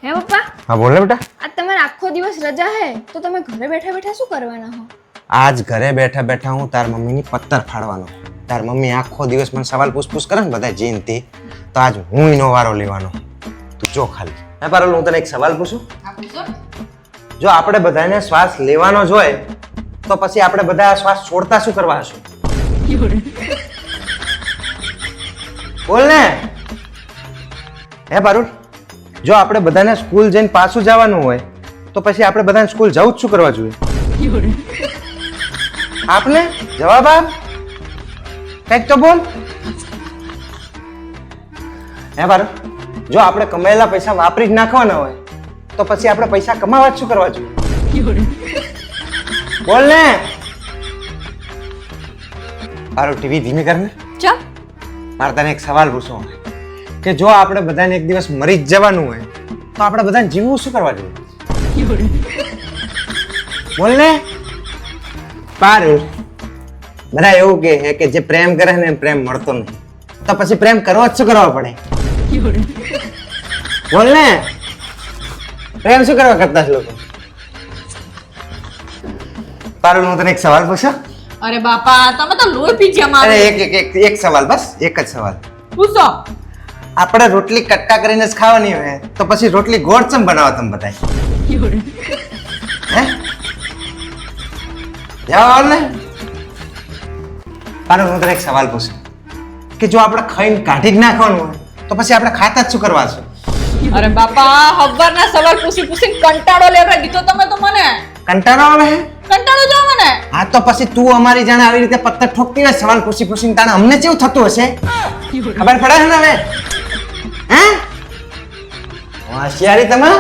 હે પપ્પા? હા બોલ ને બેટા. આજ તમારે આખો દિવસ રજા હે તો તમે ઘરે બેઠા બેઠા શું કરવાના હો? આજ ઘરે બેઠા બેઠા હું તાર મમ્મીની પત્તર ફાડવાનો. તાર મમ્મી આખો દિવસ મને સવાલ પૂછપૂછ કરે ને બધા જીનથી, તો આજ હું એનો વારો લેવાનો. તું જો ખાલી. હે પારુલ, હું તને એક સવાલ પૂછું? જો આપણે બધાને શ્વાસ લેવાનો જ હોય તો પછી આપણે બધા શ્વાસ છોડતા શું કરવા હશું? બોલ ને. હે પારુલ, જો આપણે બધાને સ્કૂલ જઈને પાછું જવાનું હોય તો પછી આપણે બધાને સ્કૂલ જવું જ શું કરવા જોઈએ? આપને જવાબ આપ, કંઈક તો બોલ. હે પારુલ, જો આપણે કમાયેલા પૈસા વાપરી જ નાખવાના હોય તો પછી આપણે પૈસા કમાવા જ શું કરવા જોઈએ? બોલ ને. પારુલ, ટીવી ધીમી કર ને. ચમ મારે તને એક સવાલ પૂછવો કે જો આપણે બધાને એક દિવસ મરી જ જવાનું હોય તો આપણે બધાને જીવવું શું કરવા જોઈએ? બોલ ને. પારુલ, બધા એવું કહે કે જે પ્રેમ કરે ને પ્રેમ મળતો નહીં, તો પછી પ્રેમ કરવો જ શું કરવા પડે? બોલ ને. પ્રેમ શું કરવા કરતા છે લોકો? પારુલ, હું તને એક સવાલ પૂછું? અરે બાપા, તમે તો લોહી પી ગયા મારું. અરે એક સવાલ, બસ એક જ સવાલ. પૂછો. આપણે રોટલી કટકા કરીને જ ખાવાની હોય તો પછી રોટલી ગોળ ચમ બનાવો તમે બધા? હે? જવાબ ને. પારુલ, હું તને એક સવાલ પૂછું કે જો આપણે ખાઈને કાઢી જ નાખવાનું હોય તો પછી આપણે ખાતા જ શું કરવા છે? અરે બાપા, હવારના સવાલ પૂછી પૂછીને કંટાળો લેવડાવી દીધો તમે તો મને. કંટાળો આવે? કંટાળો જો મને. હા તો પછી તું અમારી જાણે આવી રીતે પત્તર ઠોકતી હોય સવાલ પૂછી પૂછીને, તાણે અમને કેવું થતું હશે? ખબર પડે છે ને હવે? હે? હોશિયારી તમે.